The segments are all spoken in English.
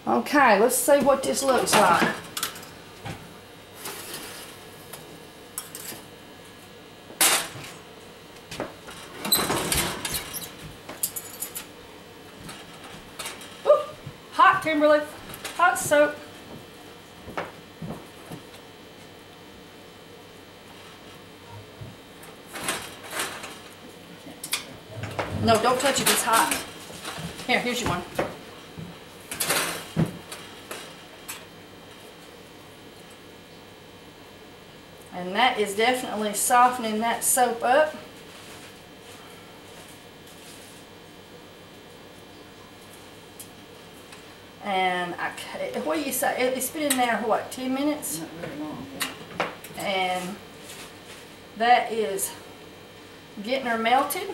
Okay, let's see what this looks like. Ooh, hot, Kimberly. Hot soap. No, don't touch it, it's hot. Here, here's your one. And that is definitely softening that soap up. And what do you say? It's been in there, what, 10 minutes? Not very long. Yeah. And that is getting her melted.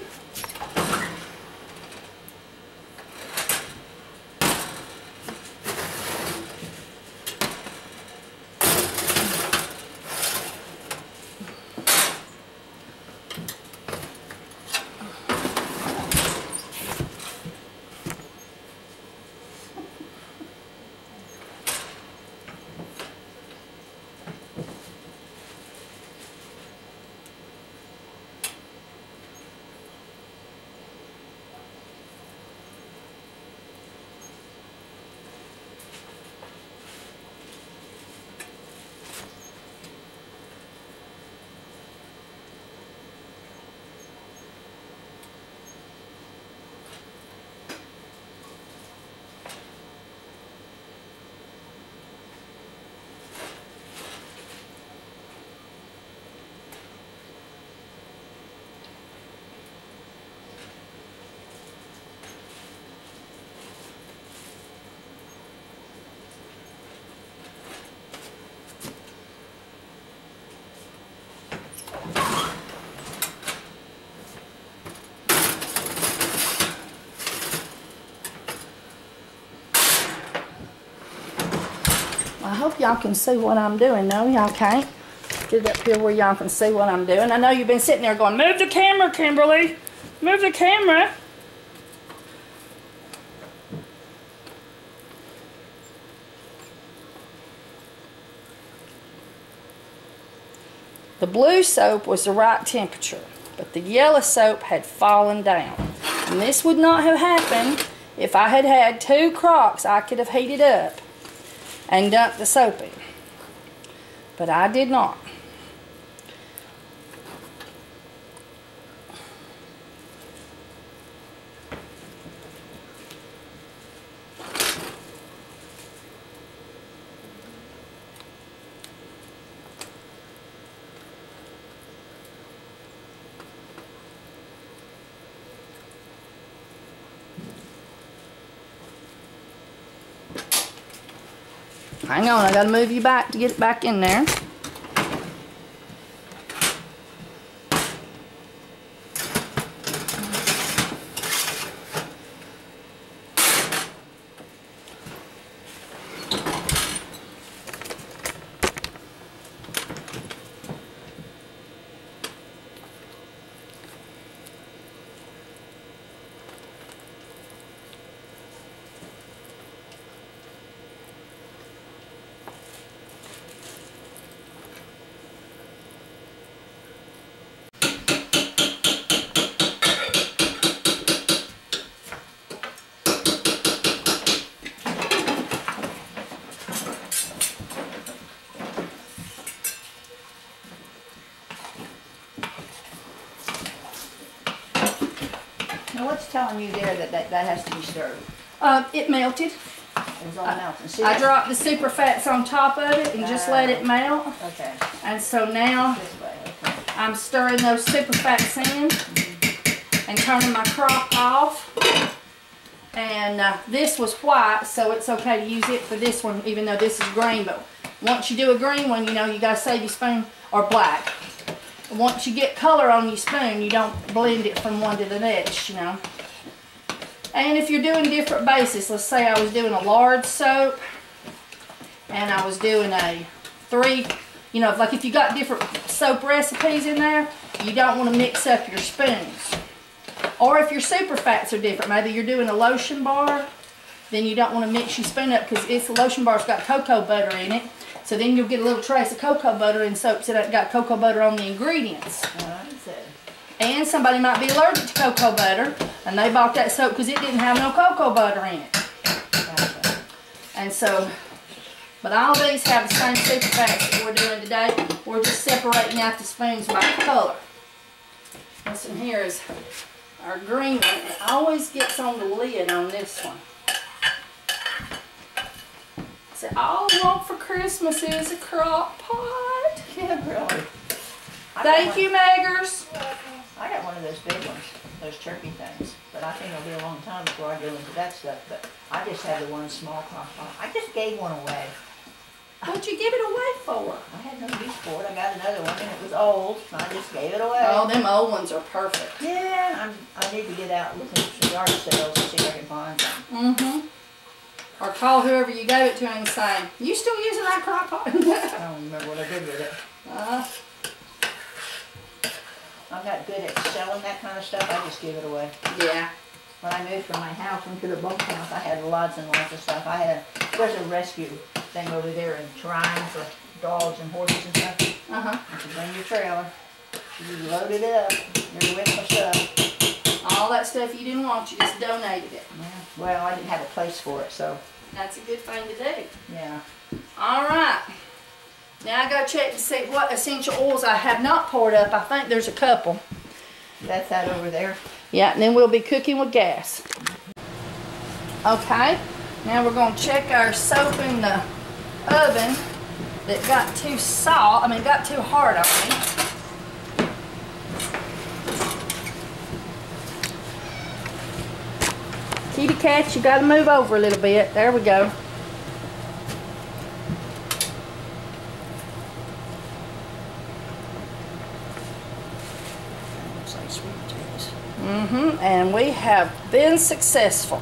I hope y'all can see what I'm doing. No, y'all can't. Get up here where y'all can see what I'm doing. I know you've been sitting there going, move the camera, Kimberly. Move the camera. The blue soap was the right temperature, but the yellow soap had fallen down. And this would not have happened if I had had 2 crocks I could have heated up and dumped the soap in. But I did not. Hang on, I gotta move you back to get it back in there. Now what's telling you there that has to be stirred? It melted. It was all melting. See, I dropped the super fats on top of it and just let it melt. Okay. And so now This way. Okay. I'm stirring those super fats in and turning my crock off. And this was white, so it's okay to use it for this one, even though this is green. But once you do a green one, you know, you gotta save your spoon, or black. Once you get color on your spoon, you don't blend it from one to the next, you know. And if you're doing different bases, let's say I was doing a large soap and I was doing a 3, you know, like if you got different soap recipes in there, you don't want to mix up your spoons. Or if your super fats are different, maybe you're doing a lotion bar, then you don't want to mix your spoon up because this lotion bar's got cocoa butter in it. So then you'll get a little trace of cocoa butter in soaps that got cocoa butter on the ingredients. And somebody might be allergic to cocoa butter, and they bought that soap because it didn't have no cocoa butter in it. Gotcha. And so, but all these have the same super facts that we're doing today. We're just separating out the spoons by color. This one here is our green one. It always gets on the lid on this one. So all I want for Christmas is a crock pot. Yeah, really. Thank you, Meggers. I got one of those big ones, those turkey things, but I think it'll be a long time before I go into that stuff. But I just have the one small crock pot. I just gave one away. What'd you give it away for? I had no use for it. I got another one and it was old, so I just gave it away. Oh, them old ones are perfect. Yeah, I need to get out and look at some yard sales and see if I can find some. Mm-hmm. Or call whoever you gave it to and say, you still using that crock pot? I don't remember what I did with it. I'm not good at selling that kind of stuff. I just give it away. Yeah. When I moved from my house into the bunk house, I had lots and lots of stuff. There's a rescue thing over there in Trine for dogs and horses and stuff. You can bring your trailer. You load it up. You're with my stuff. All that stuff you didn't want, you just donated it. Yeah. Well, I didn't have a place for it, so. That's a good thing to do. Yeah. All right. Now I gotta check to see what essential oils I have not poured up. I think there's a couple. That's that over there. Yeah, and then we'll be cooking with gas. Okay, now we're gonna check our soap in the oven that got too got too hard on me. Kitty cat, you gotta move over a little bit. There we go. And we have been successful.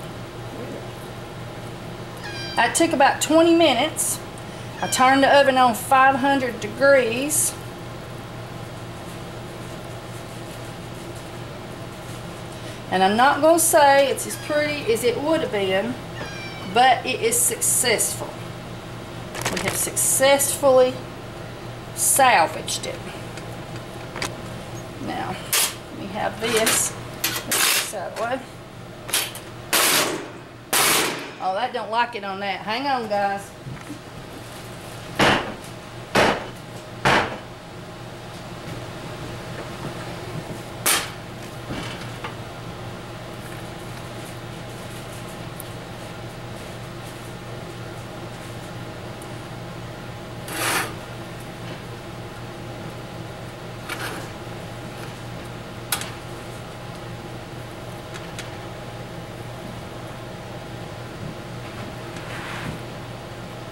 That took about 20 minutes. I turned the oven on 500 degrees. And I'm not going to say it's as pretty as it would have been, but it is successful. We have successfully salvaged it. Now, we have this. That way. Oh, that don't like it on that. Hang on, guys.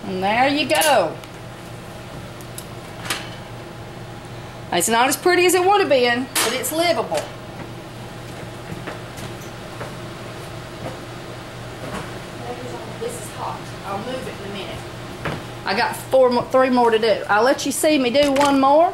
And there you go. It's not as pretty as it would have been, but it's livable. This is hot. I'll move it in a minute. I got 3 more to do. I'll let you see me do one more.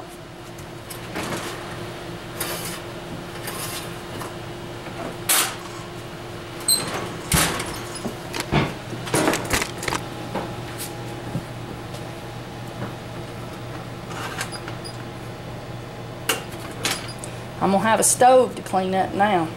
I'm going to have a stove to clean up now.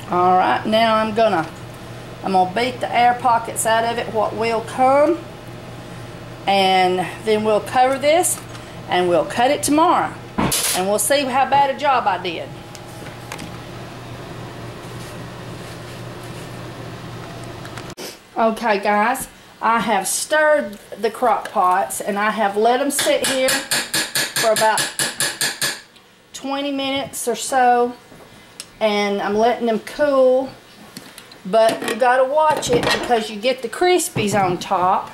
Alright, now I'm gonna beat the air pockets out of it, what will come, and then we'll cover this and we'll cut it tomorrow. and we'll see how bad a job I did. Okay guys, I have stirred the crock pots and I have let them sit here for about 20 minutes or so, and I'm letting them cool, but you got to watch it because you get the crispies on top.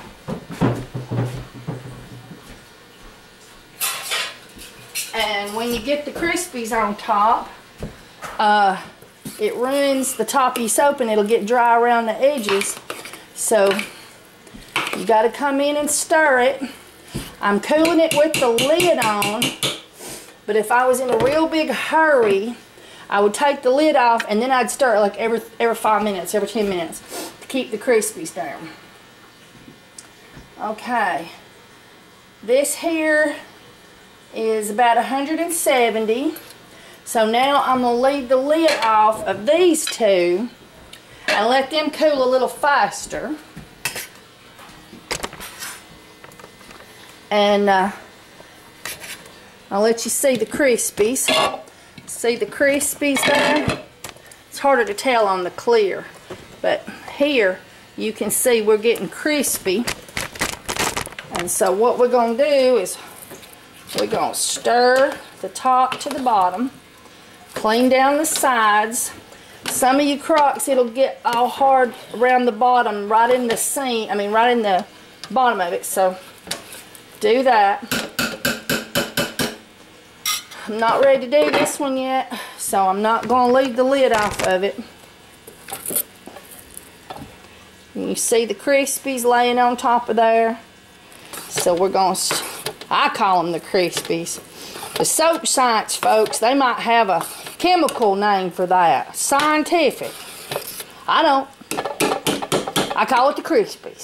And when you get the crispies on top, it ruins the top of your soap and it'll get dry around the edges. So you got to come in and stir it. I'm cooling it with the lid on, but if I was in a real big hurry, I would take the lid off and then I'd stir it like every 5 minutes, every 10 minutes to keep the crispies down. Okay, this here is about 170. So now I'm going to leave the lid off of these two and let them cool a little faster. And I'll let you see the crispies. See the crispies there? It's harder to tell on the clear, but here you can see we're getting crispy. And so what we're going to do is we're going to stir the top to the bottom, clean down the sides. Some of you crocks, it'll get all hard around the bottom, right in the seam, right in the bottom of it, so do that. I'm not ready to do this one yet, so I'm not going to leave the lid off of it. You see the crispies laying on top of there? So we're going to, I call them the crispies. The soap science folks, they might have a chemical name for that. Scientific. I don't. I call it the crispies.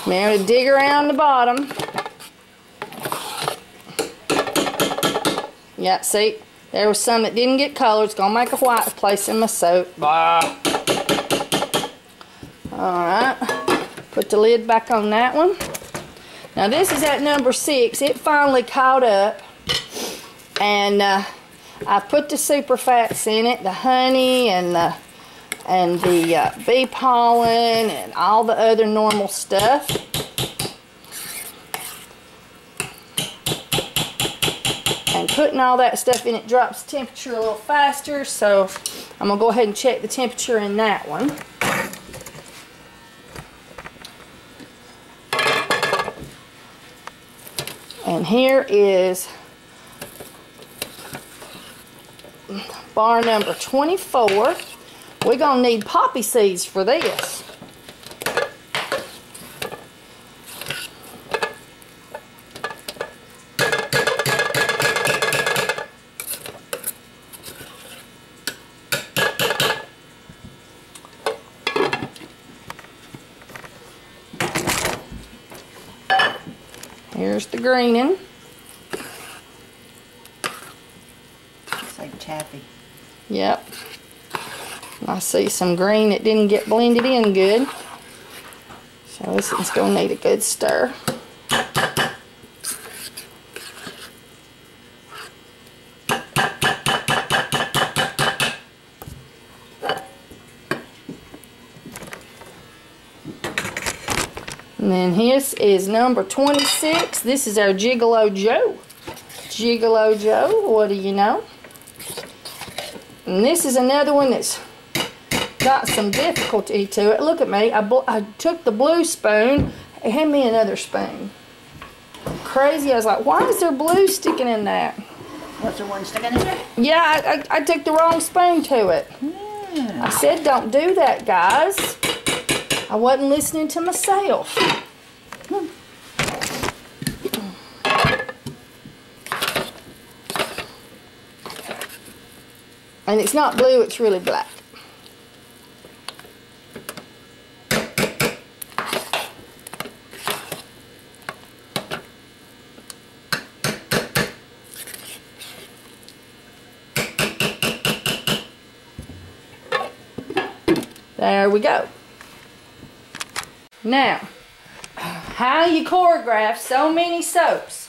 Now to dig around the bottom. Yeah, see, there was some that didn't get colored. It's gonna make a white place in my soap. Alright, put the lid back on that one. Now this is at number 6. It finally caught up, and I put the super fats in it, the honey and the bee pollen and all the other normal stuff. And putting all that stuff in it drops the temperature a little faster, so I'm going to go ahead and check the temperature in that one. And here is bar number 24. We're going to need poppy seeds for this. Here's the greening. It's like taffy. Yep. I see some green that didn't get blended in good. So this one's going to need a good stir. And then his is number 26. This is our Gigolo Joe. Gigolo Joe, what do you know? And this is another one that's got some difficulty to it. Look at me. I took the blue spoon. Hand me another spoon. Crazy. I was like, why is there blue sticking in that? What's the one sticking in there? Yeah, I took the wrong spoon to it. Yeah. I said don't do that, guys. I wasn't listening to myself. And it's not blue, it's really black. There we go. Now, how you choreograph so many soaps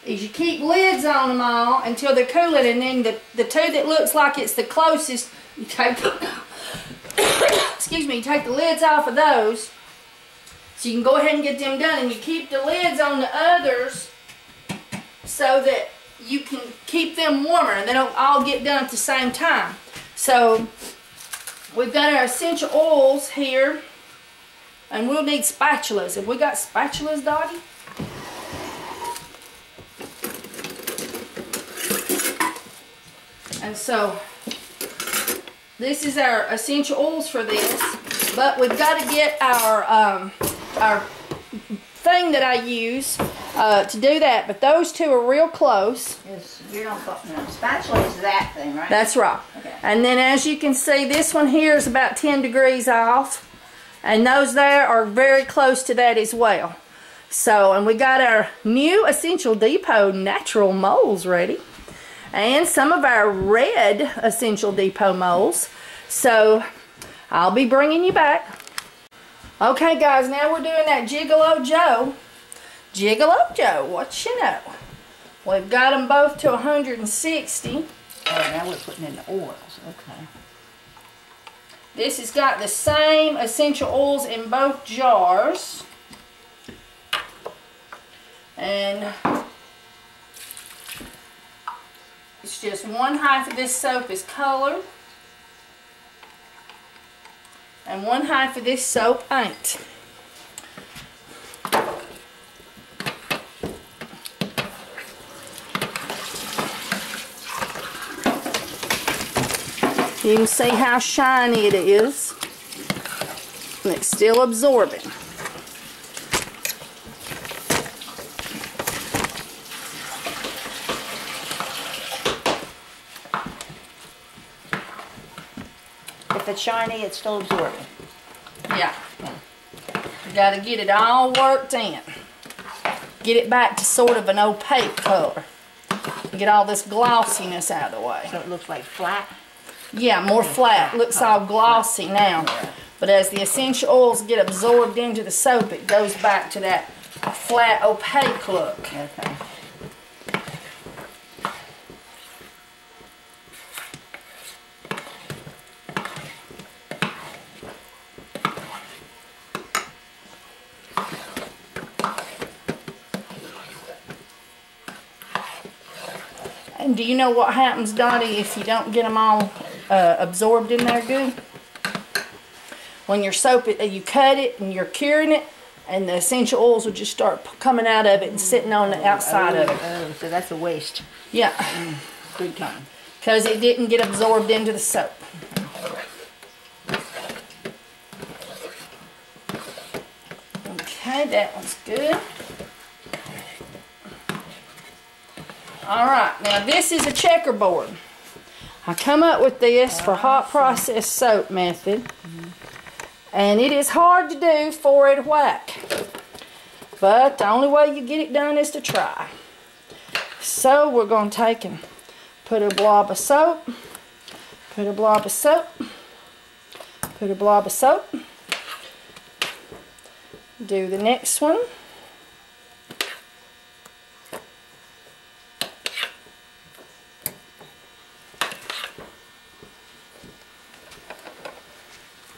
is you keep lids on them all until they're cooling, and then the two that looks like it's the closest, you take excuse me, you take the lids off of those so you can go ahead and get them done, and you keep the lids on the others so that you can keep them warmer and they don't all get done at the same time. So we've got our essential oils here, and we'll need spatulas. Have we got spatulas, Dottie? And so this is our essential oils for this, but we've got to get our thing that I use to do that. But those two are real close. Yes, you don't put, no, spatula is that thing, right? That's right. Okay. And then as you can see, this one here is about 10 degrees off, and those there are very close to that as well. So, and we got our new Essential Depot natural molds ready, and some of our red Essential Depot molds. So I'll be bringing you back. Okay guys, now we're doing that Gigolo Joe. Gigolo Joe, what you know? We've got them both to 160. Oh, now we're putting in the oils. Okay. This has got the same essential oils in both jars. And it's just 1/2 of this soap is colored, and 1/2 of this soap ain't. You can see how shiny it is, and it's still absorbing. If it's shiny, it's still absorbing. Yeah. You got to get it all worked in. Get it back to sort of an opaque color. Get all this glossiness out of the way. So it looks like flat? Yeah, more flat. Looks all glossy now. But as the essential oils get absorbed into the soap, it goes back to that flat, opaque look. Okay. And do you know what happens, Dottie, if you don't get them all absorbed in there good? When your soap, you cut it and you're curing it, and the essential oils will just start coming out of it and sitting on the outside of it. Oh, so that's a waste. Yeah. Good time. Because it didn't get absorbed into the soap. Okay, that one's good. Alright, now this is a checkerboard. I come up with this for hot process soap method. And it is hard to do 4-8 whack. But the only way you get it done is to try. So we're going to take and put a blob of soap. Put a blob of soap. Put a blob of soap. Do the next one.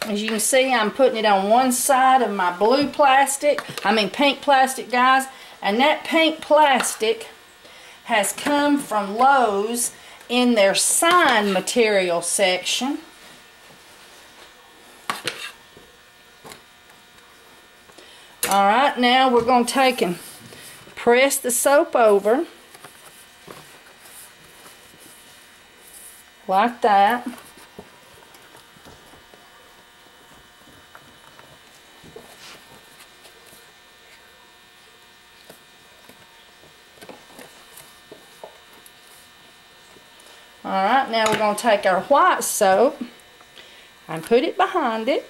As you can see, I'm putting it on one side of my blue plastic, pink plastic, guys. And that pink plastic has come from Lowe's in their sign material section. Alright, now we're going to take and press the soap over. Like that. Alright, now we're going to take our white soap and put it behind it.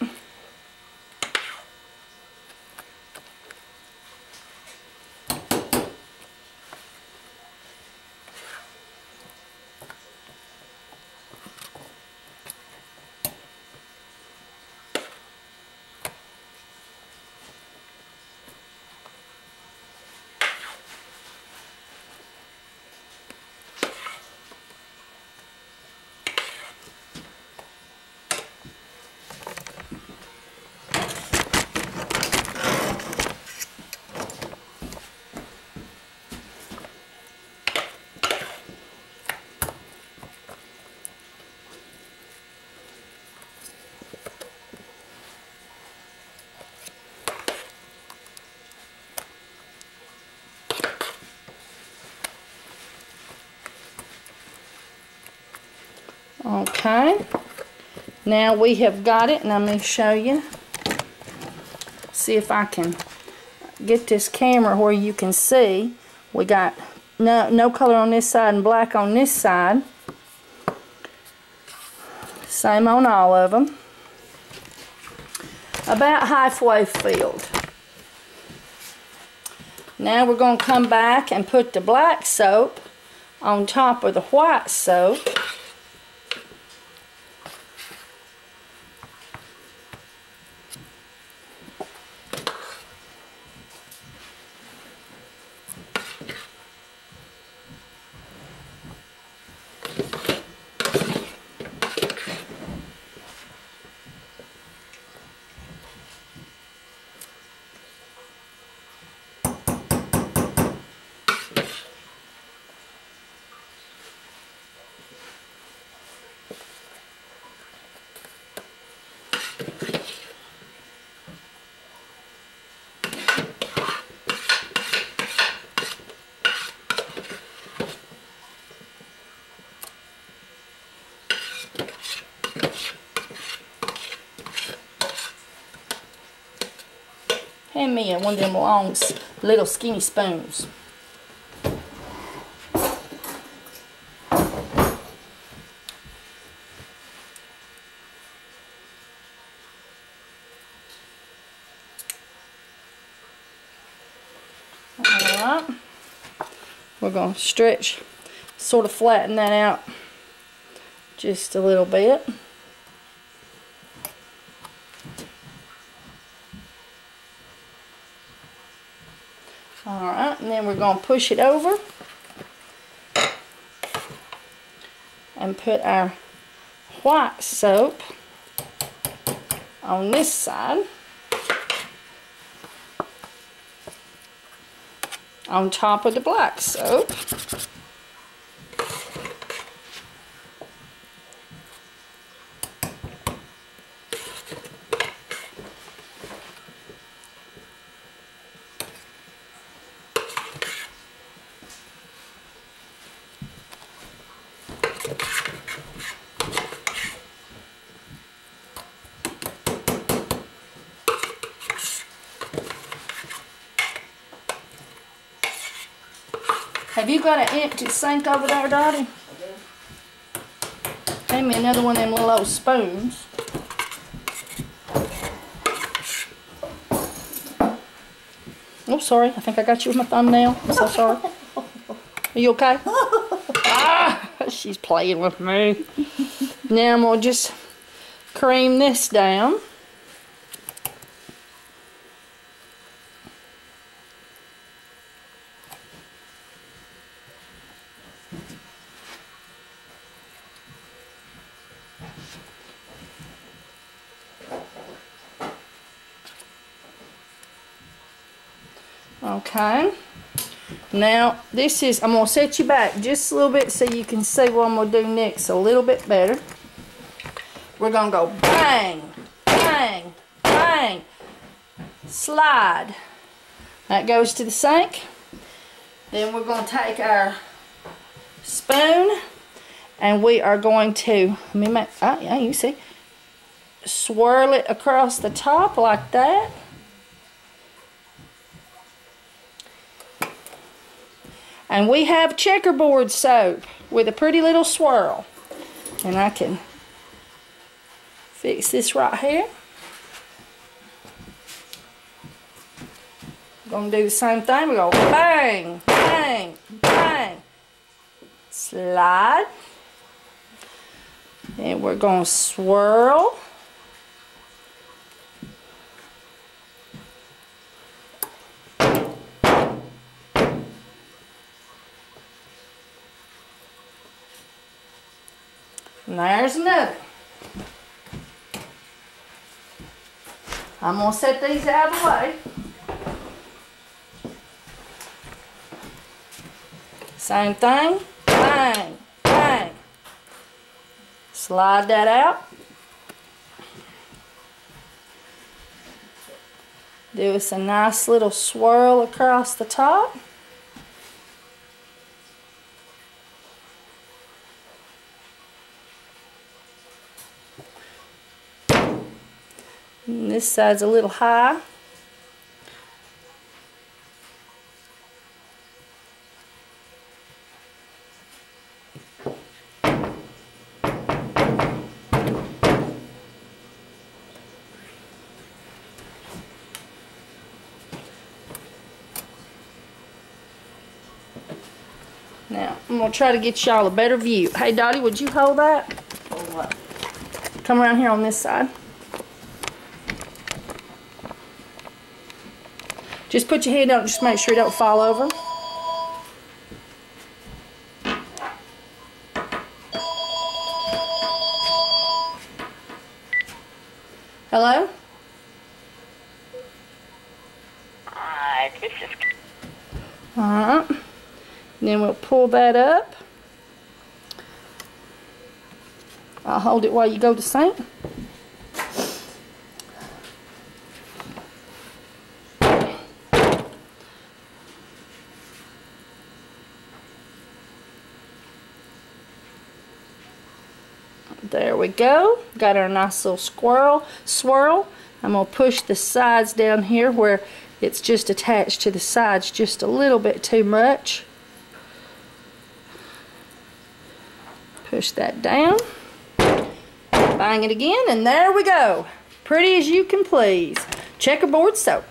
Okay. Now we have got it, and I'm going to show you. See if I can get this camera where you can see. We got no color on this side and black on this side. Same on all of them. About halfway filled. Now we're going to come back and put the black soap on top of the white soap. Hand me one of them long, little skinny spoons. Alright. We're going to stretch, sort of flatten that out just a little bit. Alright, and then we're going to push it over and put our white soap on this side on top of the black soap. Have you got an empty sink over there, Dottie? I do. Hand me another one of them little old spoons. Oh, sorry. I think I got you with my thumbnail. I'm so sorry. Are you okay? Ah, she's playing with me. Now I'm going to just cream this down. Okay, now this is, I'm going to set you back just a little bit so you can see what I'm going to do next a little bit better. We're going to go bang, bang, bang, slide. That goes to the sink. Then we're going to take our spoon and we are going to, let me make, oh yeah, you see, swirl it across the top like that. And we have checkerboard soap with a pretty little swirl. And I can fix this right here. I'm going to do the same thing. We go bang, bang, bang. Slide. And we're going to swirl. And there's another. I'm going to set these out of the way. Same thing. Bang, bang. Slide that out. Do us a nice little swirl across the top. And this side's a little high. Now, I'm going to try to get y'all a better view. Hey, Dottie, would you hold that? Hold what? Come around here on this side. Just put your hand out and just make sure you don't fall over. Hello? Hi, this is... Alright. Then we'll pull that up. I'll hold it while you go to sink. There we go. Got our nice little swirl. I'm going to push the sides down here where it's just attached to the sides just a little bit too much. Push that down. Bang it again, and there we go. Pretty as you can please. Checkerboard soap.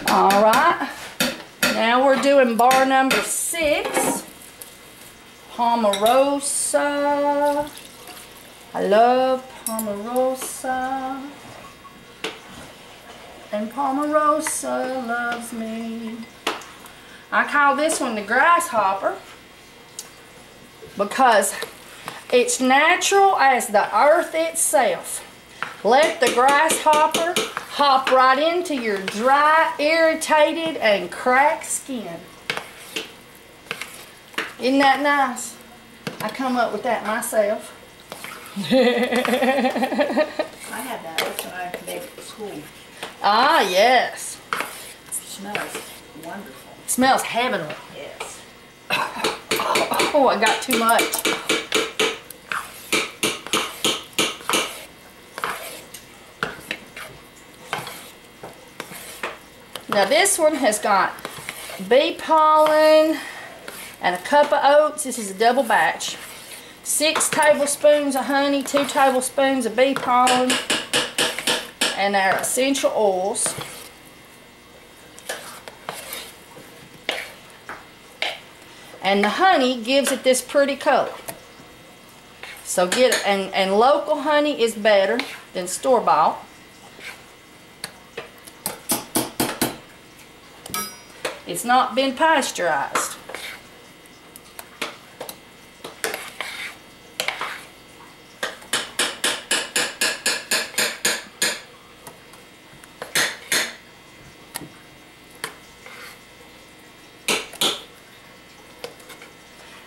Alright. Now we're doing bar number 6. Pomarosa. I love Pomarosa. And Pomarosa loves me. I call this one the grasshopper because it's natural as the earth itself. Let the grasshopper hop right into your dry, irritated, and cracked skin. Isn't that nice? I come up with that myself. I had that when I made it at school. Ah, yes. It smells wonderful. It smells heavenly. Yes. Oh, I got too much. Now this one has got bee pollen and a cup of oats. This is a double batch. 6 tablespoons of honey, 2 tablespoons of bee pollen, and our essential oils. And the honey gives it this pretty color. So get it, and local honey is better than store-bought. It's not been pasteurized.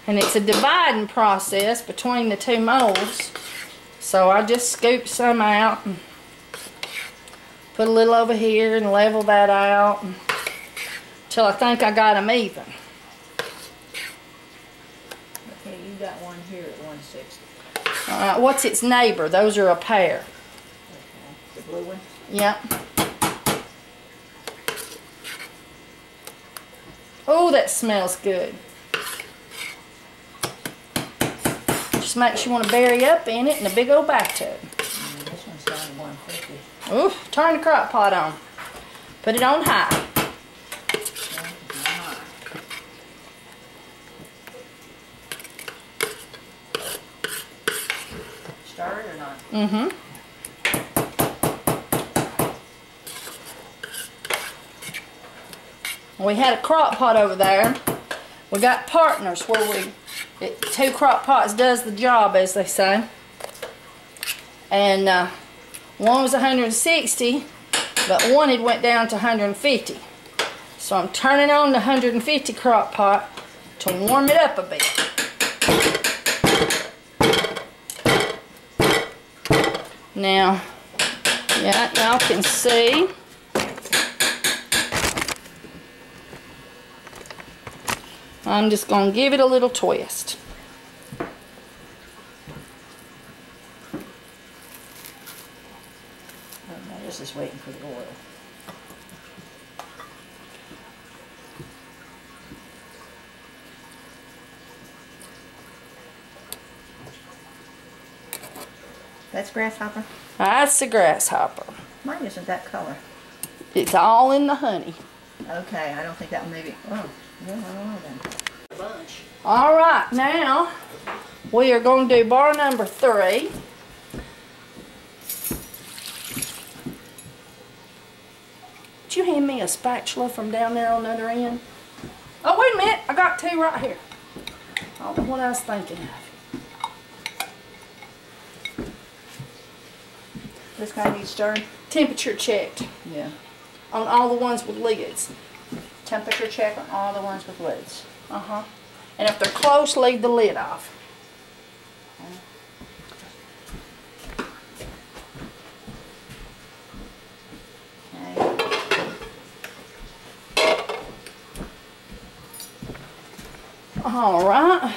And it's a dividing process between the 2 molds. So I just scoop some out and put a little over here and level that out until I think I got them even. Okay, you got one here at 160. Alright, what's its neighbor? Those are a pair. Okay. The blue one? Yep. Oh, that smells good. Just makes you want to bury up in it in a big old bathtub. This one's down to 150. Ooh, turn the crock pot on. Put it on high. Stir it or not? Mm-hmm. We had a crock pot over there. We got partners where 2 crock pots does the job, as they say. And one was 160, but one had went down to 150. So I'm turning on the 150 crock pot to warm it up a bit. Now, yeah, y'all can see. I'm just going to give it a little twist. This is waiting for the oil. That's grasshopper? That's the grasshopper. Mine isn't that color. It's all in the honey. Okay, I don't think that one maybe. Oh, yeah, I don't know then. A bunch. All right, now we are going to do bar number 3. Did you hand me a spatula from down there on the other end? Oh, wait a minute. I got 2 right here. I don't know what I was thinking of. This kind needs stirred? Temperature checked Yeah. on all the ones with lids. Temperature check on all the ones with lids. Uh-huh. And if they're close, leave the lid off. All right.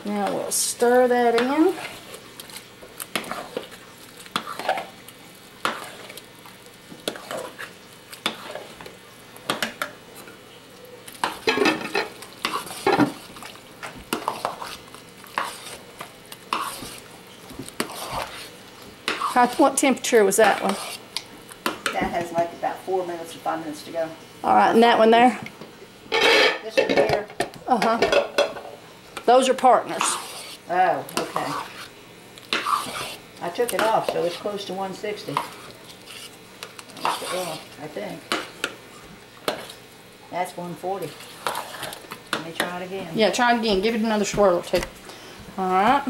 Now we'll stir that in. What temperature was that one? That has like about 4 minutes or 5 minutes to go. All right, and that one there? This one here. Uh-huh. Those are partners. Oh, okay. I took it off, so it's close to 160. That's the oil, I think. That's 140. Let me try it again. Yeah, try it again. Give it another swirl or 2. All right.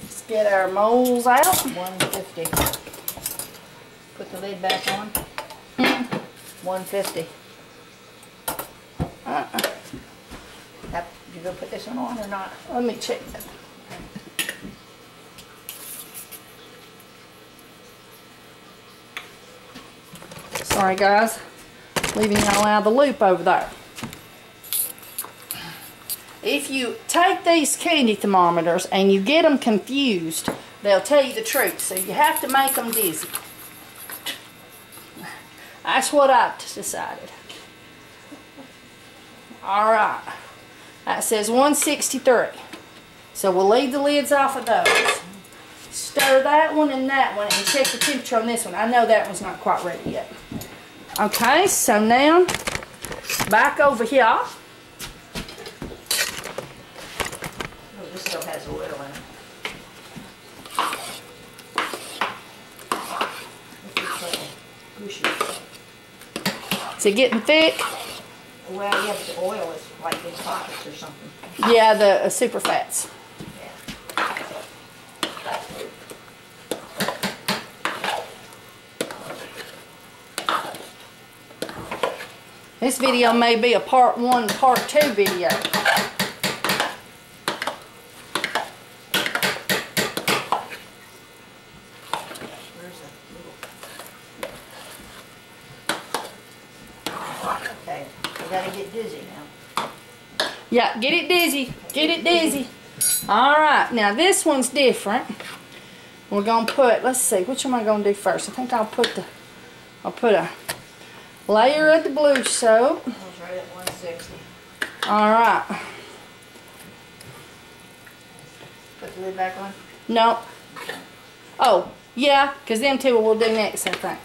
Let's get our molds out. 150. Put the lid back on. 150. You gonna put this one on or not? Let me check that. Sorry guys, leaving y'all out of the loop over there. If you take these candy thermometers and you get them confused, they'll tell you the truth. So you have to make them dizzy. That's what I've decided. All right. That says 163. So we'll leave the lids off of those. Stir that one and that one and check the temperature on this one. I know that one's not quite ready yet. Okay, so now back over here. Oh, this still has oil in it. Is it getting thick? Well, yeah, but the oil is like in pockets or something. Yeah, the super fats. This video may be a part 1, part 2 video. Okay, we gotta get dizzy now. Yeah, get it dizzy. Get it dizzy. Alright, now this one's different. We're gonna put, let's see, which am I gonna do first? I think I'll put a layer of the blue soap. I was right at 160. Alright. Put the lid back on. No. Oh, yeah, because them 2 we'll do next, I think.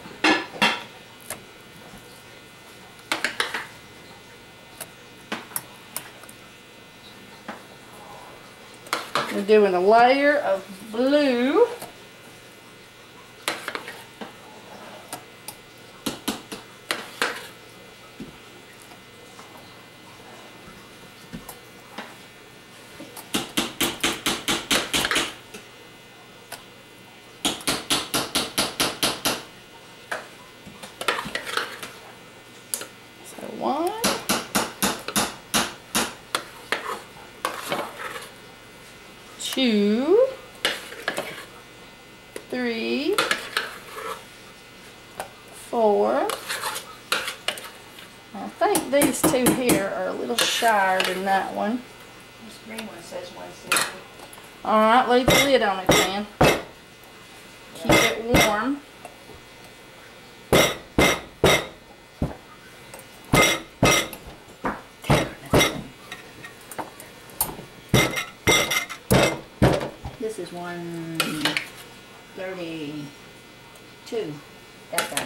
We're doing a layer of blue. So 1, 2, 3, 4. I think these 2 here are a little shyer than that one. This green one says 160. Alright, leave the lid on it then. Keep it warm. This is 132. That guy.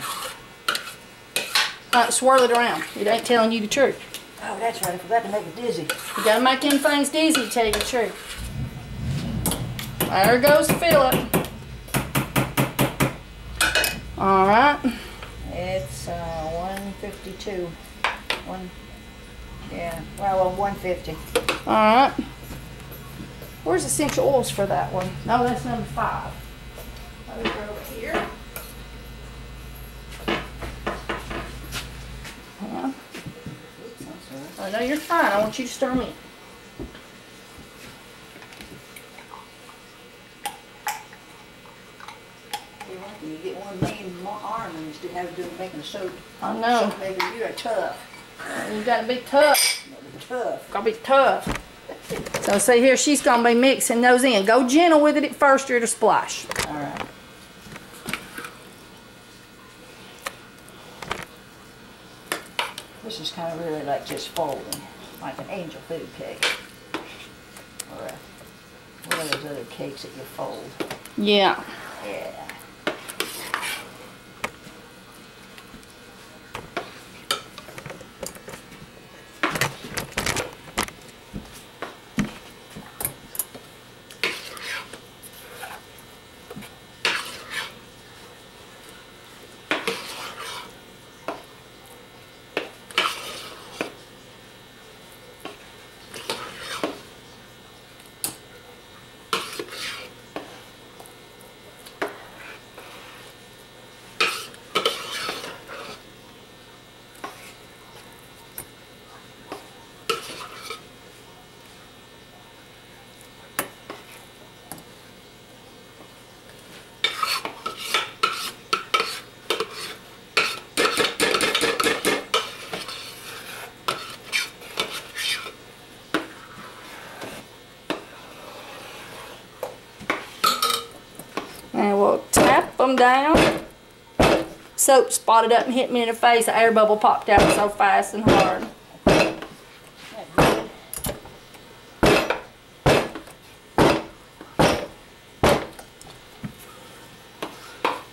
Alright, swirl it around. It ain't telling you the truth. Oh, that's right. I forgot to make it dizzy. You gotta make them things dizzy to tell you the truth. There goes Philip. Alright. It's 152. Well, 150. Alright. Where's essential oils for that one? No, that's number 5. Let me go over here. Yeah. Oh, no, you're fine. I want you to stir me. You're lucky you get one main arm and you still have to do making a soap. I know. So maybe you're tough. You gotta be tough. Tough. Gotta be tough. So see here, she's gonna be mixing those in. Go gentle with it at first or it'll splash. All right. This is kind of really like just folding, like an angel food cake. Or one of those other cakes that you fold. Yeah. Yeah. And we'll tap them down. Soap spotted up and hit me in the face. The air bubble popped out so fast and hard.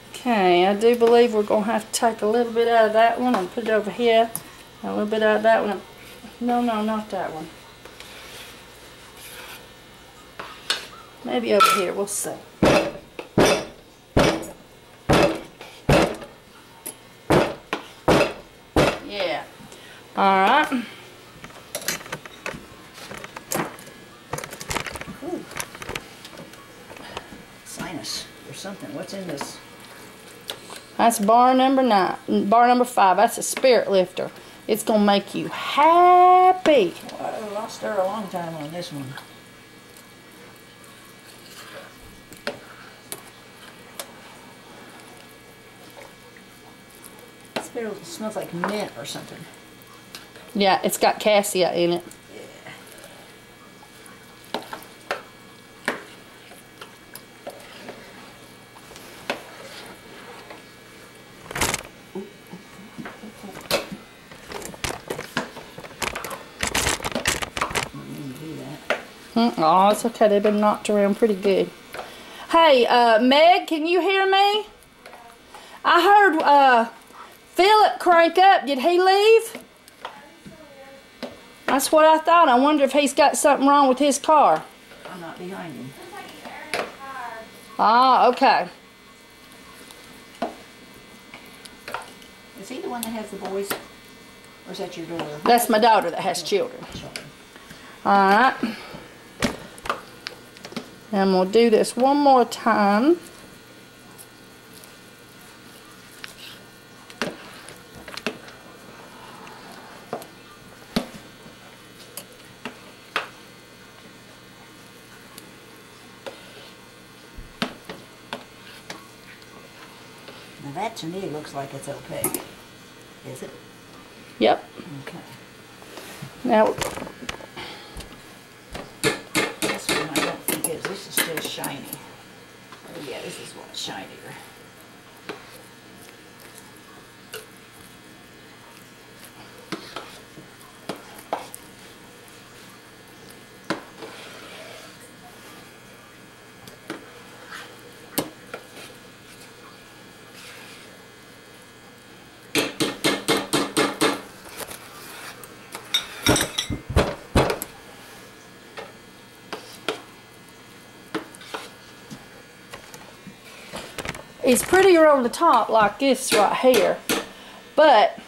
Okay, I do believe we're going to have to take a little bit out of that one and put it over here. A little bit out of that one. No, not that one. Maybe over here, we'll see. Yeah. Alright. Sinus or something. What's in this? That's bar number 9. Bar number 5. That's a spirit lifter. It's going to make you happy. Well, I'll stir a long time on this one. It smells like mint or something. Yeah, it's got cassia in it. Oh, it's okay. They've been knocked around pretty good. Hey, Meg, can you hear me? I heard Philip crank up. Did he leave? That's what I thought. I wonder if he's got something wrong with his car. I'm not behind him. Ah, okay. Is he the one that has the boys? Or is that your daughter? That's my daughter that has children. Alright. And we'll do this one more time. Now that to me looks like it's opaque. Is it? Yep. Okay. Now, This one I don't think is. This is still shiny. Oh yeah, this is what's shinier. is prettier on the top like this right here. But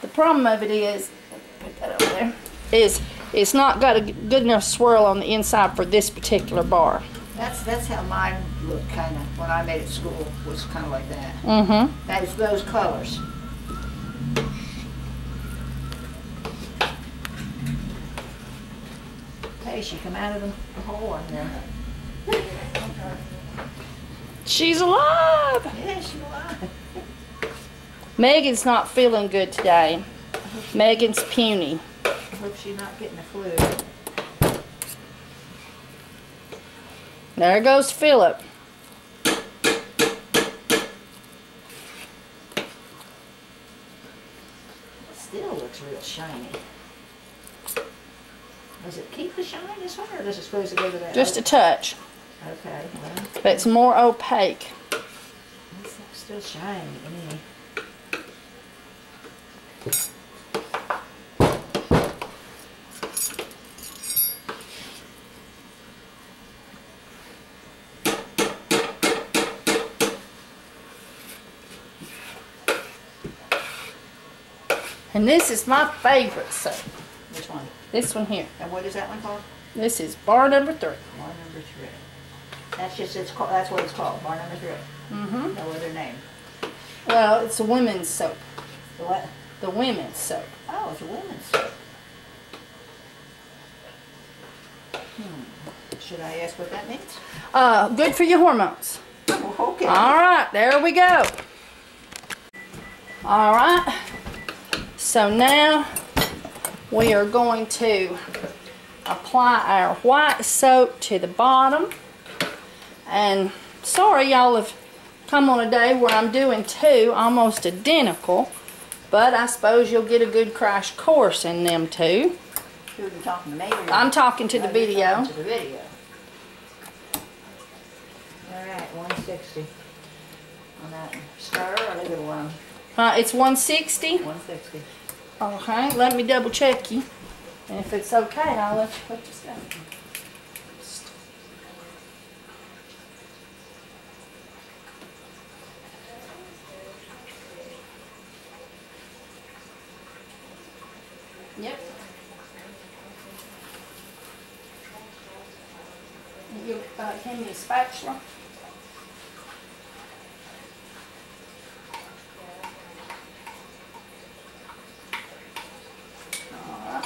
the problem of it is, put that over there, is it's not got a good enough swirl on the inside for this particular bar. That's how mine looked kind of when I made it at school, was kind of like that. Mm-hmm. That is those colors. Hey, she come out of the hole in there. She's alive! Yeah, she's alive. Megan's not feeling good today. Megan's puny. I hope she's not getting the flu. There goes Philip. It still looks real shiny. Does it keep the shine this one, or does it supposed to go to that? Just a touch. Okay, well. But it's more opaque. It's still shiny to me. And this is my favorite soap. Which one? This one here. And what is that one called? This is bar number 3. Bar number 3. That's just that's what it's called. Bar number 3. Mm-hmm. No other name. Well, it's a women's soap. The what? The women's soap. Oh, it's a women's soap. Should I ask what that means? Good for your hormones. Oh, okay. All right, there we go. All right. So now we are going to apply our white soap to the bottom. And sorry y'all have come on a day where I'm doing 2 almost identical, but I suppose you'll get a good crash course in them 2. Who are you talking to me? Or I'm talking to the video. To the video. All right, 160 on that one. Stir or leave it alone? It's 160. 160. Okay, let me double check you. And if it's okay, I'll let you put this down. Yep. You hand me a spatula. Alright.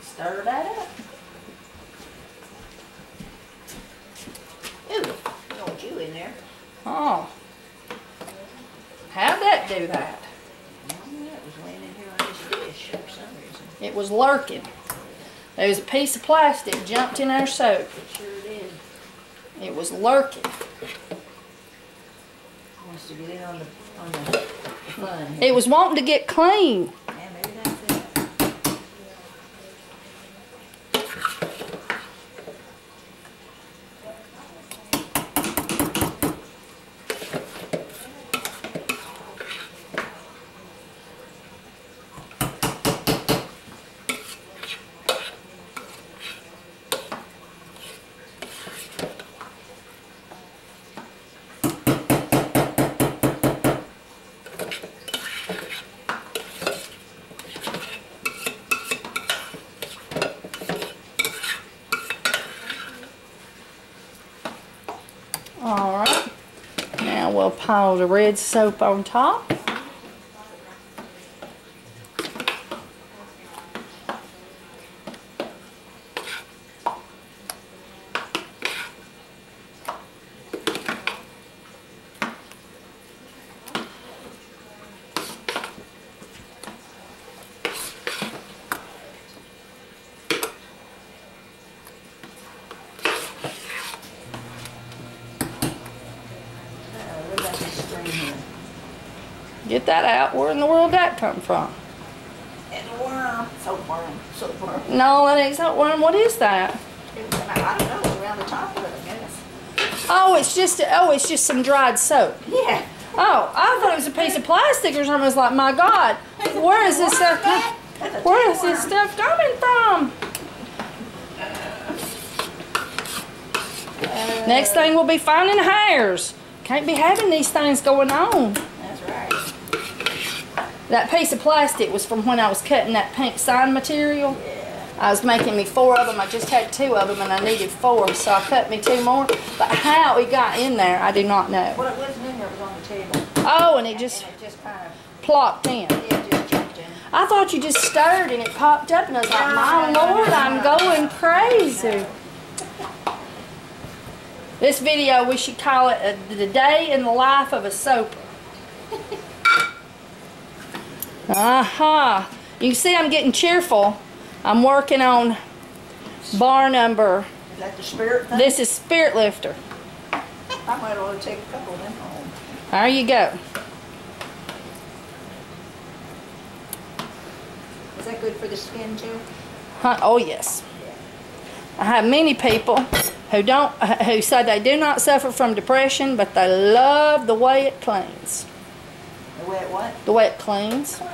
Stir that up. Ooh, you want you in there. Oh. How'd that do that? It was laying in here on this dish for some reason. It was lurking. There was a piece of plastic jumped in our soap. It sure did. It was lurking. Wants to get in on the fun here. It was wanting to get clean. Yeah, maybe that's it. Alright. Now we'll pile the red soap on top. Get that out. Where in the world did that come from? And a worm. Soapworm. Soapworm. No, that ain't soapworm. What is that? I don't know. It's around the top of it, I guess. Oh, it's just some dried soap. Yeah. Oh, I thought it was a piece of plastic or something. I was like, my God, where is this stuff? Where is this stuff coming from? Next thing we'll be finding hairs. Can't be having these things going on. That's right. That piece of plastic was from when I was cutting that pink sign material. Yeah. I was making me 4 of them. I just had 2 of them and I needed 4, so I cut me 2 more. But how it got in there, I do not know. Well, it wasn't in there, it was on the table. Oh, and it just kind of, plopped in. it just jumped in. I thought you just stirred and it popped up, and I was like, my Lord, I'm going crazy. This video, we should call it the day in the life of a soaper. Aha. You can see I'm getting cheerful. I'm working on bar number. Is that the spirit thing? This is Spirit Lifter. I might want to take a couple of them home. There you go. Is that good for the skin too? Huh? Oh yes. I have many people who say they do not suffer from depression, but they love the way it cleans. The way it what? The way it cleans. Cleans.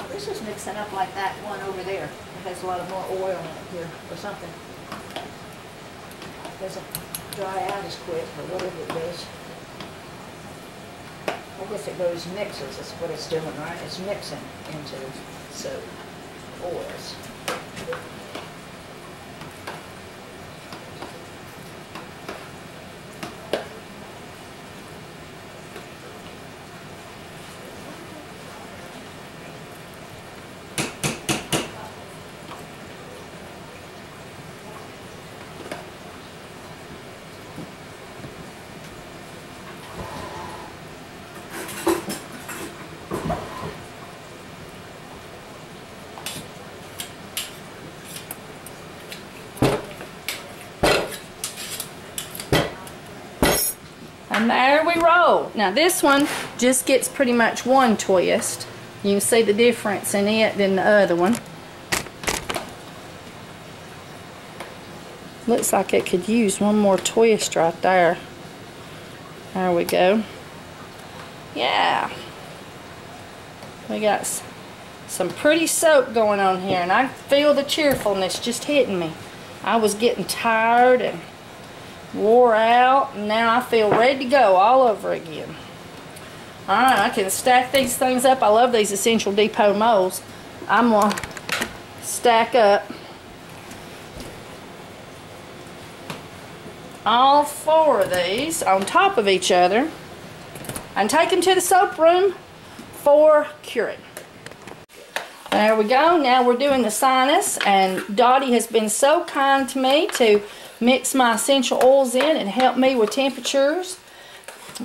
This is mixing up like that one over there. It has a lot of more oil in it here or something. It doesn't dry out as quick or whatever it does. I guess it goes mixes, that's what it's doing, right? It's mixing into soap oils. And there we roll. Now this one just gets pretty much 1 twist. You can see the difference in it than the other one. Looks like it could use 1 more twist right there. There we go. Yeah. We got some pretty soap going on here, and I feel the cheerfulness just hitting me. I was getting tired and wore out, and now I feel ready to go all over again. Alright, I can stack these things up. I love these Essential Depot molds. I'm going to stack up all 4 of these on top of each other and take them to the soap room for curing. There we go. Now we're doing the sinus, and Dottie has been so kind to me to mix my essential oils in and help me with temperatures.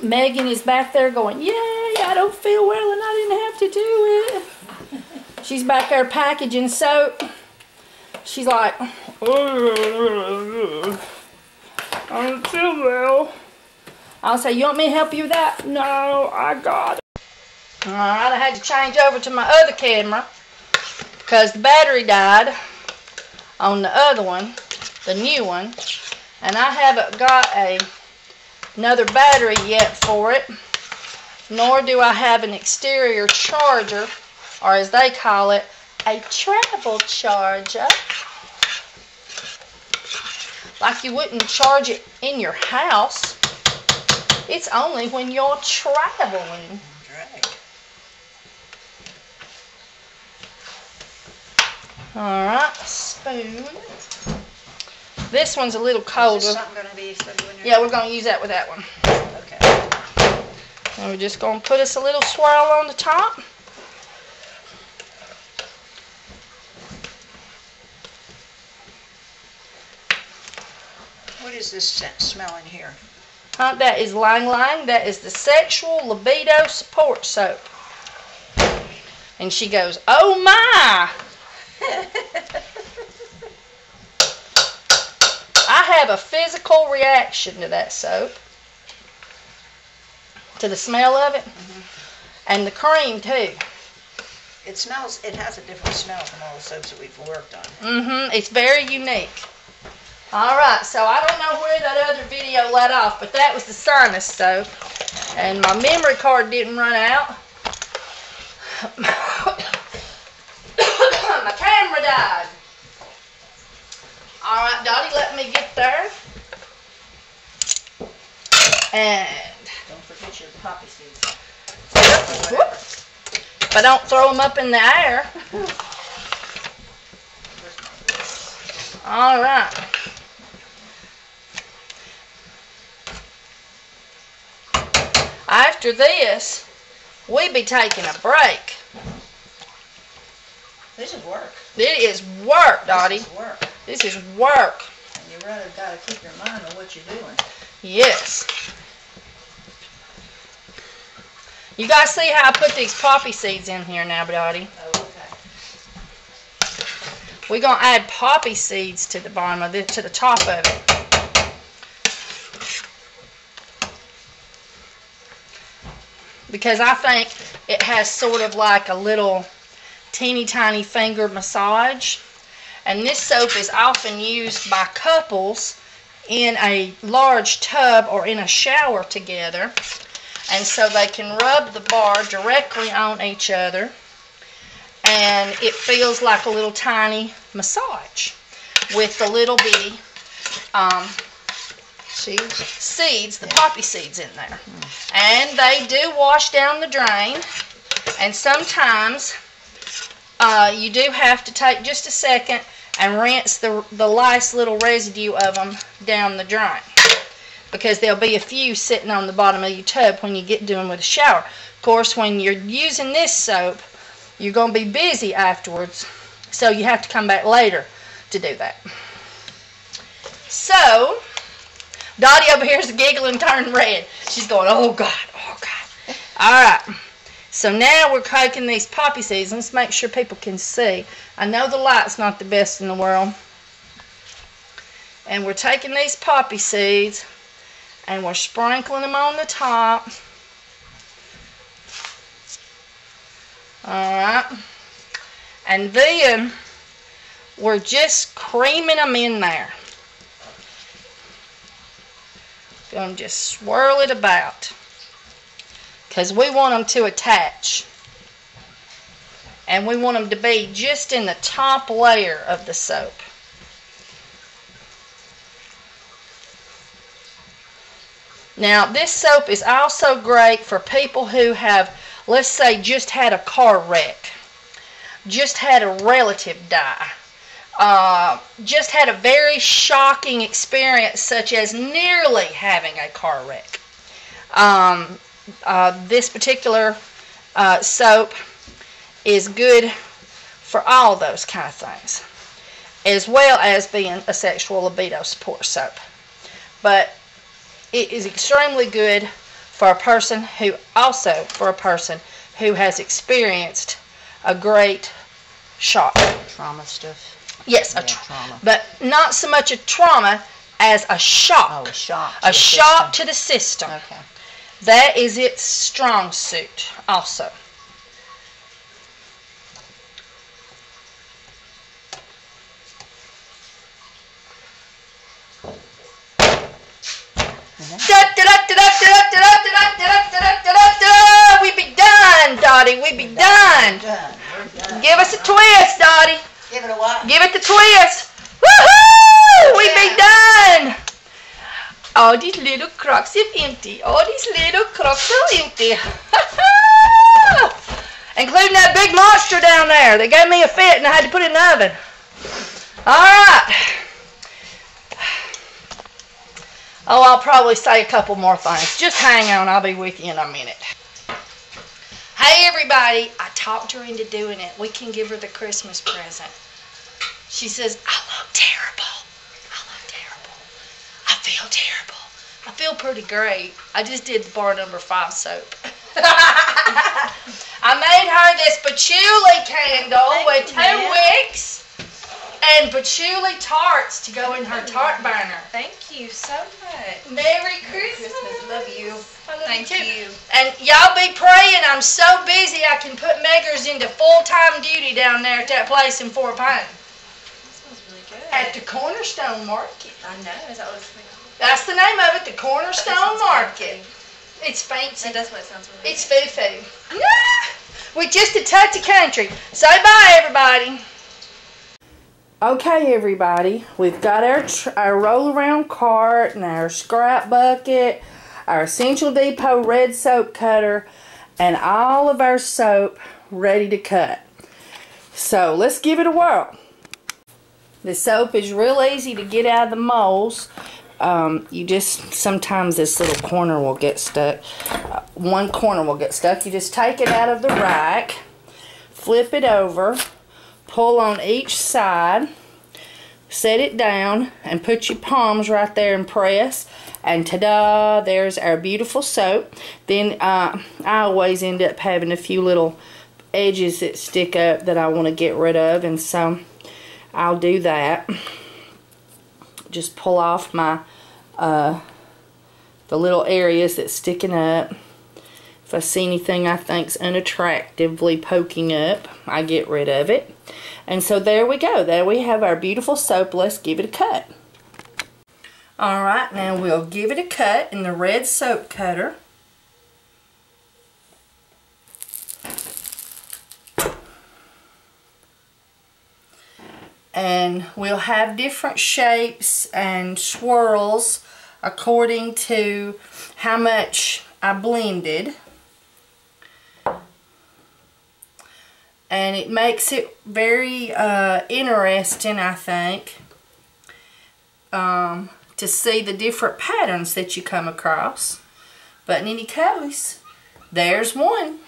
Megan is back there going, yay, I don't feel well and I didn't have to do it. She's back there packaging soap. She's like, I don't feel well. I'll say, you want me to help you with that? No, I got it. Alright, I had to change over to my other camera because the battery died on the other one, the new one, and I haven't got another battery yet for it, nor do I have an exterior charger, or as they call it, a travel charger. Like you wouldn't charge it in your house. It's only when you're traveling. Alright, spoon. This one's a little colder. Is this something going to be yeah, we're going to use that with that one. Okay. And we're just going to put us a little swirl on the top. What is this scent smell in here? That is Lang Lang. That is the Sexual Libido Support Soap. And she goes, oh my! I have a physical reaction to that soap. To the smell of it. And the cream too. It smells, it has a different smell from all the soaps that we've worked on. It's very unique. Alright, so I don't know where that other video let off, but that was the sinus soap. And my memory card didn't run out. My camera died. Alright, Dottie, let me get there. And Don't forget your poppy seeds. whoop, if I don't throw them up in the air. Alright. After this, we be taking a break. This is work. It is work, Dottie. This is work. This is work. And you really got to keep your mind on what you're doing. Yes. You guys see how I put these poppy seeds in here now, Dottie? Oh, okay. We're going to add poppy seeds to the bottom of it, to the top of it. Because I think it has sort of like a little teeny tiny finger massage. And this soap is often used by couples in a large tub or in a shower together. And so they can rub the bar directly on each other. And it feels like a little tiny massage with the little bitty seeds, the poppy seeds in there. And they do wash down the drain. And sometimes you do have to take just a second and rinse the nice little residue of them down the drain. Because there'll be a few sitting on the bottom of your tub when you get done with the shower. Of course, when you're using this soap, you're going to be busy afterwards. So you have to come back later to do that. So, Dottie over here is giggling, turning red. She's going, oh God, oh God. Alright. So now we're taking these poppy seeds. Let's make sure people can see. I know the light's not the best in the world. And we're taking these poppy seeds and we're sprinkling them on the top. Alright. And then we're just creaming them in there. Going to just swirl it about. Because we want them to attach. And we want them to be just in the top layer of the soap. Now, this soap is also great for people who have, let's say, just had a car wreck. Just had a relative die. Just had a very shocking experience, such as nearly having a car wreck. This particular soap is good for all those kind of things, as well as being a sexual libido support soap. But it is extremely good for a person who has experienced a great shock. Trauma stuff. Yes, yeah, trauma. But not so much a trauma as a shock. Oh, a shock. A shock to the system. Okay. That is its strong suit also. We be done, Dottie. We be done. We're done. Give us a twist, Dottie. Give it a what? Give it the twist. Woohoo! We be done. All these little crocks are empty. All these little crocks are empty. Including that big monster down there. They gave me a fit and I had to put it in the oven. Alright. Oh, I'll probably say a couple more things. Just hang on. I'll be with you in a minute. Hey, everybody. I talked her into doing it. We can give her the Christmas present. She says, I look terrible. I look terrible. I feel terrible. I feel pretty great. I just did the bar number 5 soap. I made her this patchouli candle with 2 wicks and patchouli tarts to go in her tart burner. Thank you so much. Merry Christmas. Love you. Thank you. And y'all be praying. I'm so busy I can put Meggers into full-time duty down there at that place in Fort Payne. That smells really good. At the Cornerstone Market. I know. Is that what it's like? That's the name of it, the Cornerstone Market. It's fancy. That's what it sounds really It's foo-foo. with just a touch of country. Say bye, everybody. Okay, everybody, we've got our roll-around cart and our scrap bucket, our Essential Depot red soap cutter, and all of our soap ready to cut. So let's give it a whirl. The soap is real easy to get out of the molds. You just, sometimes this little corner will get stuck. One corner will get stuck. You just take it out of the rack, flip it over, pull on each side, set it down, and put your palms right there and press. And ta-da, there's our beautiful soap. Then I always end up having a few little edges that stick up that I want to get rid of, and so I'll do that. Just pull off my the little areas that's sticking up. If I see anything I think's unattractively poking up, I get rid of it. And so there we go. There we have our beautiful soap. Let's give it a cut. Alright, now we'll give it a cut in the red soap cutter. And we'll have different shapes and swirls according to how much I blended. And it makes it very interesting, I think, to see the different patterns that you come across. But in any case, there's one.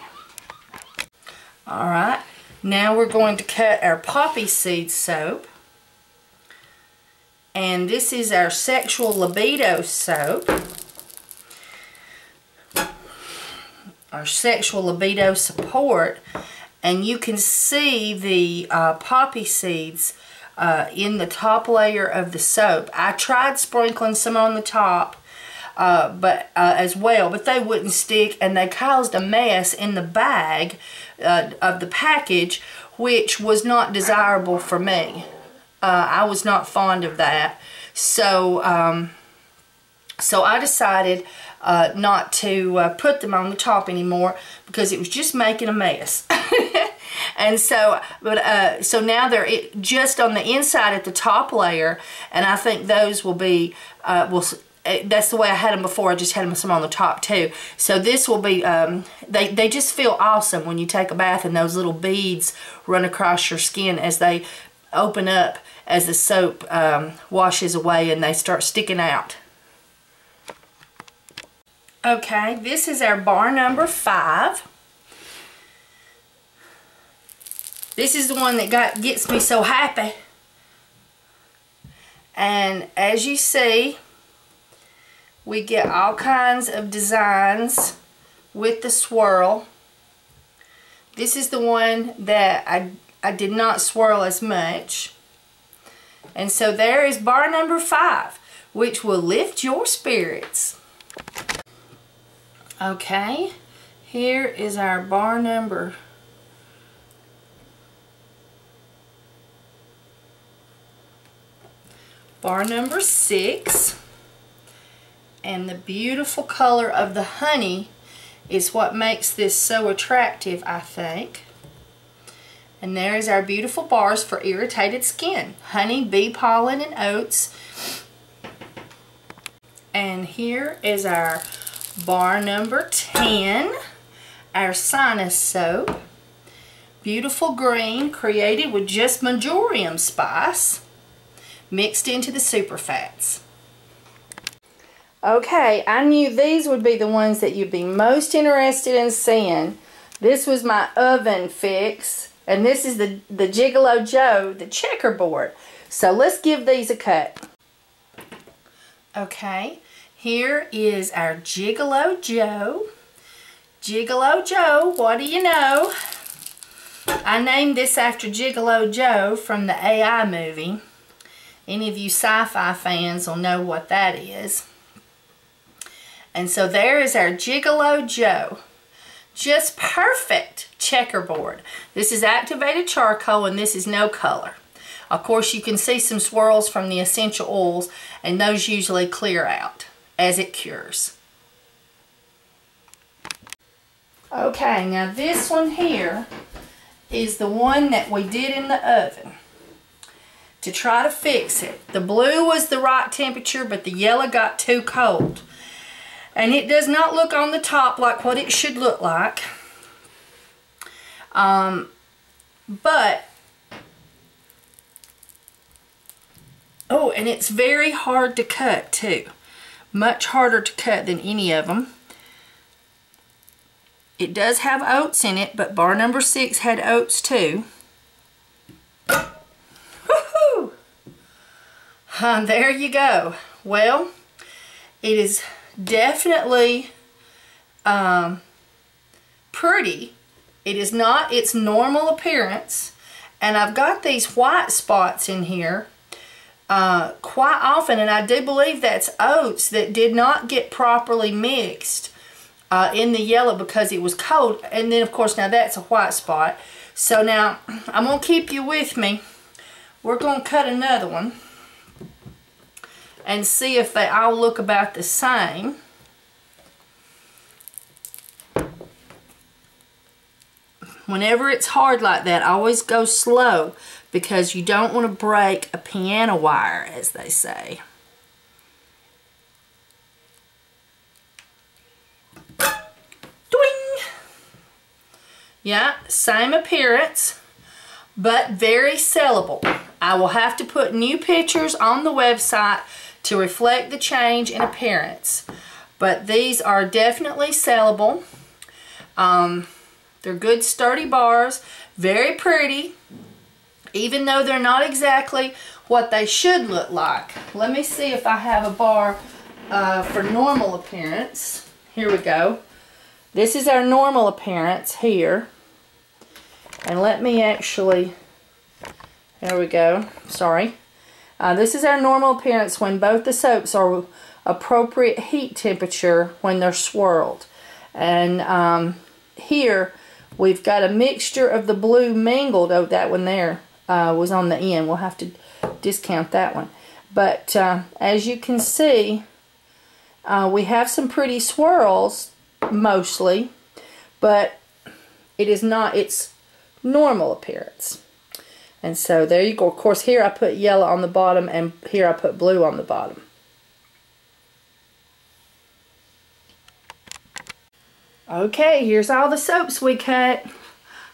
Alright, now we're going to cut our poppy seed soap. And this is our sexual libido soap. Our sexual libido support. And you can see the poppy seeds in the top layer of the soap. I tried sprinkling some on the top as well, but they wouldn't stick, and they caused a mess in the bag of the package, which was not desirable for me. I was not fond of that. So I decided not to put them on the top anymore because it was just making a mess. And so, so now they're just on the inside at the top layer, and I think those will be, that's the way I had them before. I just had them some on the top too. So this will be, they just feel awesome when you take a bath and those little beads run across your skin as they open up as the soap washes away and they start sticking out. Okay, this is our bar number 5. This is the one that gets me so happy. And as you see, we get all kinds of designs with the swirl. This is the one that I did not swirl as much. And so there is bar number 5, which will lift your spirits. Okay, here is our bar number 6, and the beautiful color of the honey is what makes this so attractive, I think. And there is our beautiful bars for irritated skin: honey, bee pollen, and oats. And here is our bar number 10, our sinus soap. Beautiful green, created with just marjoram spice mixed into the super fats. Okay, I knew these would be the ones that you'd be most interested in seeing. This was my oven fix, and this is the Gigolo Joe, the checkerboard. So let's give these a cut. Okay, here is our Gigolo Joe. Gigolo Joe, what do you know? I named this after Gigolo Joe from the AI movie. Any of you sci-fi fans will know what that is. And so there is our Gigolo Joe. Just perfect checkerboard. This is activated charcoal, and this is no color. Of course, you can see some swirls from the essential oils, and those usually clear out as it cures. Okay, now this one here is the one that we did in the oven to try to fix it. The blue was the right temperature, but the yellow got too cold. And it does not look on the top like what it should look like. But, oh, and it's very hard to cut too. Much harder to cut than any of them. It does have oats in it, but bar number 6 had oats too. Woohoo! There you go. Well, it is definitely pretty. It is not its normal appearance, and I've got these white spots in here quite often, and I do believe that's oats that did not get properly mixed in the yellow because it was cold. And then of course now that's a white spot. So now I'm going to keep you with me. We're going to cut another one and see if they all look about the same. Whenever it's hard like that, always go slow because you don't want to break a piano wire, as they say. Doing! Yeah, same appearance, but very sellable. I will have to put new pictures on the website to reflect the change in appearance. But these are definitely sellable. They're good sturdy bars, very pretty, even though they're not exactly what they should look like. Let me see if I have a bar for normal appearance. Here we go. This is our normal appearance here. And let me actually, there we go, sorry. This is our normal appearance when both the soaps are appropriate heat temperature when they're swirled. And here we've got a mixture of the blue mingled. Oh, that one there was on the end. We'll have to discount that one. But as you can see, we have some pretty swirls mostly, but it is not its normal appearance. And so there you go. Of course, here I put yellow on the bottom and here I put blue on the bottom. Okay, here's all the soaps we cut.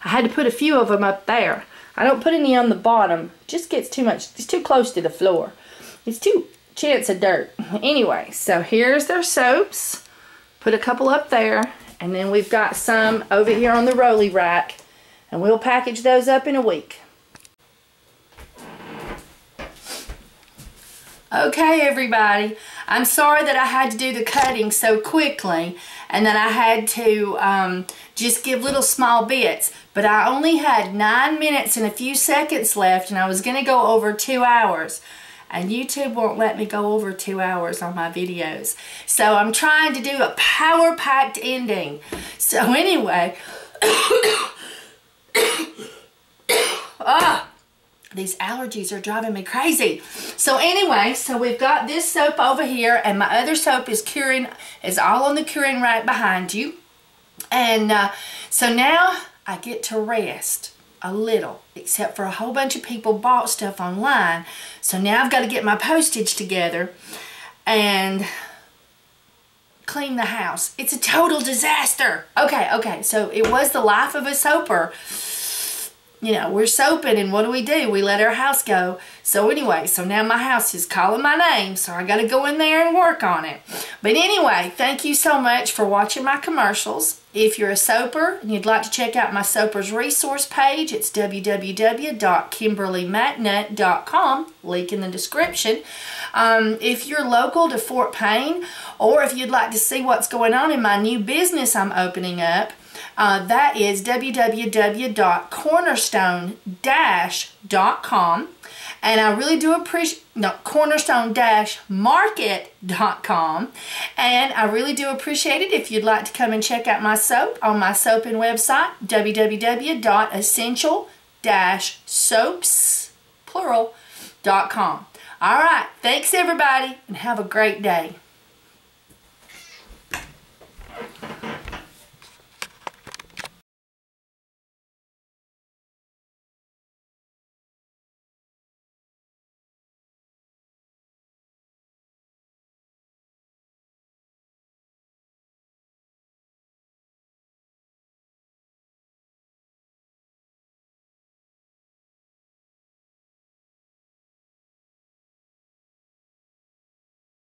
I had to put a few of them up there. I don't put any on the bottom. It just gets too much. It's too close to the floor. It's too chance of dirt. Anyway, so here's their soaps. Put a couple up there. And then we've got some over here on the rolly rack. And we'll package those up in a week. Okay, everybody. I'm sorry that I had to do the cutting so quickly and that I had to just give little small bits. But I only had 9 minutes and a few seconds left, and I was going to go over 2 hours. And YouTube won't let me go over 2 hours on my videos. So I'm trying to do a power-packed ending. So anyway, these allergies are driving me crazy. So anyway, so we've got this soap over here, and my other soap is curing, is all on the curing rack behind you. And so now I get to rest a little, except for a whole bunch of people bought stuff online. So now I've got to get my postage together and clean the house. It's a total disaster. Okay, so it was the life of a soaper. You know, we're soaping, and what do? We let our house go. So anyway, so now my house is calling my name, so I got to go in there and work on it. But anyway, thank you so much for watching my commercials. If you're a soaper and you'd like to check out my soapers resource page, it's www.kimberlymacnut.com, link in the description. If you're local to Fort Payne, or if you'd like to see what's going on in my new business I'm opening up, that is www.cornerstone-market.com. And I really do appreciate, cornerstone-market.com. And I really do appreciate it if you'd like to come and check out my soap on my soaping website, www.essential-soaps.com. All right, thanks everybody, and have a great day.